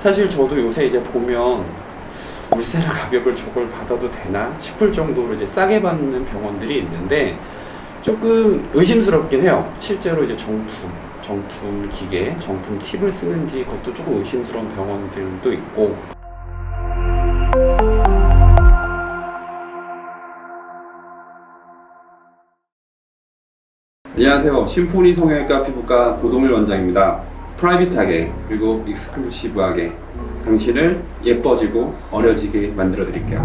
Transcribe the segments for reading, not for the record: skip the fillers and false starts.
사실 저도 요새 이제 보면 울세라 가격을 저걸 받아도 되나 싶을 정도로 이제 싸게 받는 병원들이 있는데 조금 의심스럽긴 해요. 실제로 이제 정품 기계, 정품 팁을 쓰는지 그것도 조금 의심스러운 병원들도 있고. 안녕하세요. 심포니 성형외과 피부과 고동일 원장입니다. 프라이빗하게 그리고 익스클루시브하게 당신을 예뻐지고 어려지게 만들어 드릴게요.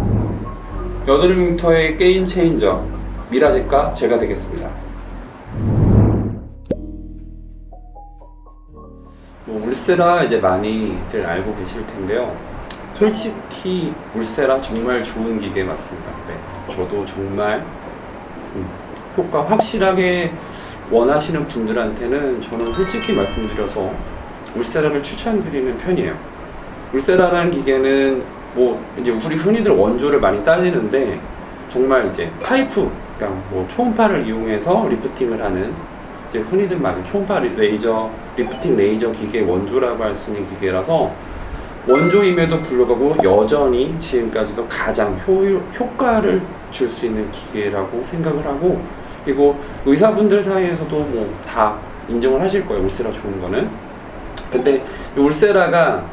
여드름흉터의 게임 체인저 미라제과 제가 되겠습니다. 울세라 이제 많이들 알고 계실 텐데요. 솔직히 울세라 정말 좋은 기계 맞습니다. 네, 저도 정말 효과 확실하게 원하시는 분들한테는 저는 솔직히 말씀드려서 울세라를 추천드리는 편이에요. 울세라라는 기계는 뭐 이제 우리 흔히들 원조를 많이 따지는데 정말 이제 파이프, 그러니까 뭐 초음파를 이용해서 리프팅을 하는 이제 흔히들 말하는 초음파 레이저, 리프팅 레이저 기계 원조라고 할 수 있는 기계라서 원조임에도 불구하고 여전히 지금까지도 가장 효과를 줄 수 있는 기계라고 생각을 하고, 그리고 의사분들 사이에서도 뭐 다 인정을 하실 거예요. 울세라 좋은 거는. 근데 울세라가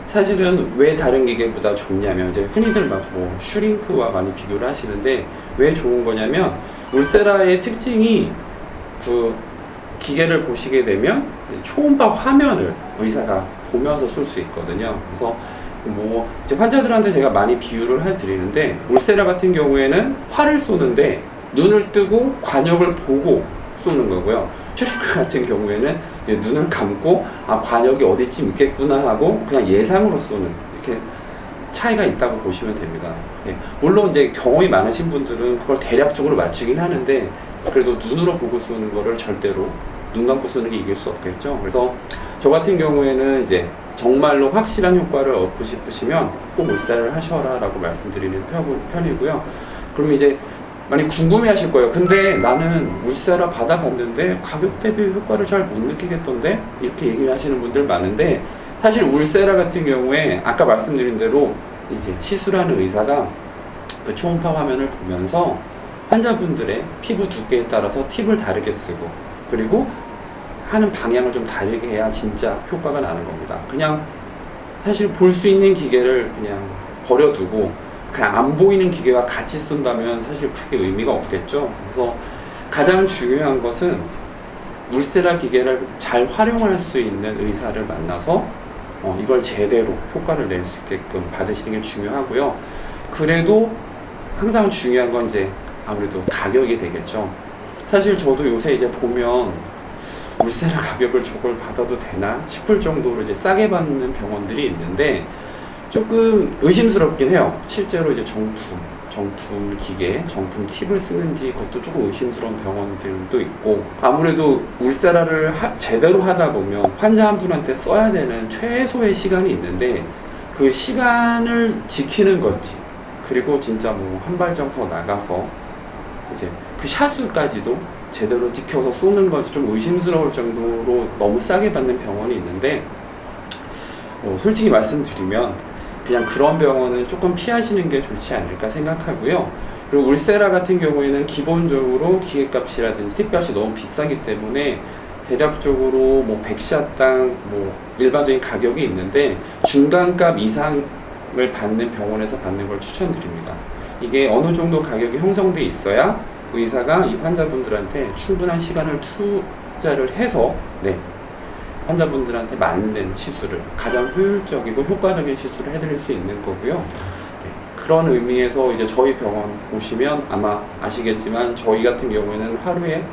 사실은 왜 다른 기계보다 좋냐면 이제 흔히들 막 뭐 슈링크와 많이 비교를 하시는데 왜 좋은 거냐면 울세라의 특징이 그 기계를 보시게 되면 초음파 화면을 의사가 보면서 쓸 수 있거든요. 그래서 뭐 이제 환자들한테 제가 많이 비유를 해드리는데 울세라 같은 경우에는 활을 쏘는데 눈을 뜨고 관역을 보고 쏘는 거고요. 슈링크 같은 경우에는 눈을 감고 아 관역이 어디쯤 있겠구나 하고 그냥 예상으로 쏘는 이렇게 차이가 있다고 보시면 됩니다. 네. 물론 이제 경험이 많으신 분들은 그걸 대략적으로 맞추긴 하는데 그래도 눈으로 보고 쏘는 거를 절대로 눈 감고 쏘는 게 이길 수 없겠죠. 그래서 저 같은 경우에는 이제 정말로 확실한 효과를 얻고 싶으시면 꼭 울세라를 하셔라 라고 말씀드리는 편이고요. 그럼 이제 많이 궁금해 하실 거예요. 근데 나는 울세라 받아봤는데 가격 대비 효과를 잘 못 느끼겠던데? 이렇게 얘기하시는 분들 많은데 사실 울세라 같은 경우에 아까 말씀드린 대로 이제 시술하는 의사가 그 초음파 화면을 보면서 환자분들의 피부 두께에 따라서 팁을 다르게 쓰고 그리고 하는 방향을 좀 다르게 해야 진짜 효과가 나는 겁니다. 그냥 사실 볼 수 있는 기계를 그냥 버려두고 그냥 안 보이는 기계와 같이 쏜다면 사실 크게 의미가 없겠죠. 그래서 가장 중요한 것은 울세라 기계를 잘 활용할 수 있는 의사를 만나서 이걸 제대로 효과를 낼 수 있게끔 받으시는 게 중요하고요. 그래도 항상 중요한 건 이제 아무래도 가격이 되겠죠. 사실 저도 요새 이제 보면 울세라 가격을 저걸 받아도 되나 싶을 정도로 이제 싸게 받는 병원들이 있는데 조금 의심스럽긴 해요. 실제로 이제 정품 기계, 정품 팁을 쓰는지 그것도 조금 의심스러운 병원들도 있고, 아무래도 울세라를 제대로 하다 보면 환자 한 분한테 써야 되는 최소의 시간이 있는데 그 시간을 지키는 건지 그리고 진짜 뭐 한 발짝 더 나가서 이제 그 샷수까지도 제대로 지켜서 쏘는 건지 좀 의심스러울 정도로 너무 싸게 받는 병원이 있는데 솔직히 말씀드리면 그냥 그런 병원은 조금 피하시는 게 좋지 않을까 생각하고요. 그리고 울세라 같은 경우에는 기본적으로 기계값이라든지 팁값이 너무 비싸기 때문에 대략적으로 뭐 100샷당 뭐 일반적인 가격이 있는데 중간값 이상을 받는 병원에서 받는 걸 추천드립니다. 이게 어느 정도 가격이 형성돼 있어야 의사가 이 환자분들한테 충분한 시간을 투자를 해서 환자분들한테 맞는 시술을 가장 효율적이고 효과적인 시술을 해드릴 수 있는 거고요. 그런 의미에서 이제 저희 병원 오시면 아마 아시겠지만 저희 같은 경우에는 하루에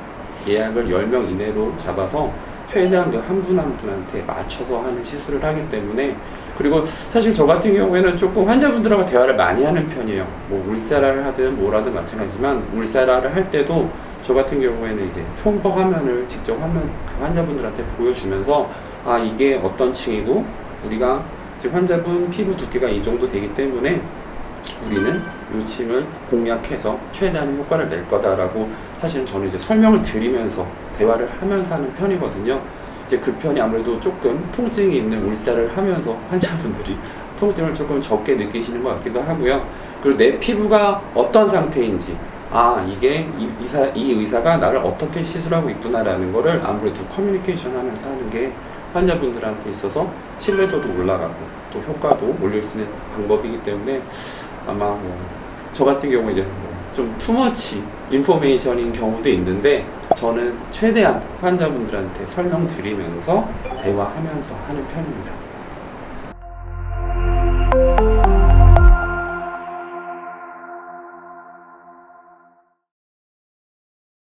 예약을 10명 이내로 잡아서 최대한 그 한 분 한 분한테 맞춰서 하는 시술을 하기 때문에, 그리고 사실 저 같은 경우에는 조금 환자분들하고 대화를 많이 하는 편이에요. 뭐 울세라를 하든 뭐라든 마찬가지지만 울세라를 할 때도 저 같은 경우에는 이제 초음파 화면을 직접 환자분들한테 보여주면서 아 이게 어떤 층이고 우리가 지금 환자분 피부 두께가 이 정도 되기 때문에 우리는 이 층을 공략해서 최대한의 효과를 낼 거다라고 사실은 저는 이제 설명을 드리면서 대화를 하면서 하는 편이거든요. 이제 그 편이 아무래도 조금 통증이 있는 울사를 하면서 환자분들이 통증을 조금 적게 느끼시는 것 같기도 하고요. 그리고 내 피부가 어떤 상태인지, 이게 이 의사가 나를 어떻게 시술하고 있구나라는 거를 아무래도 커뮤니케이션 하면서 하는 게 환자분들한테 있어서 신뢰도도 올라가고 또 효과도 올릴 수 있는 방법이기 때문에 아마 저 같은 경우 이제 좀 투머치 인포메이션인 경우도 있는데 저는 최대한 환자분들한테 설명드리면서 대화하면서 하는 편입니다.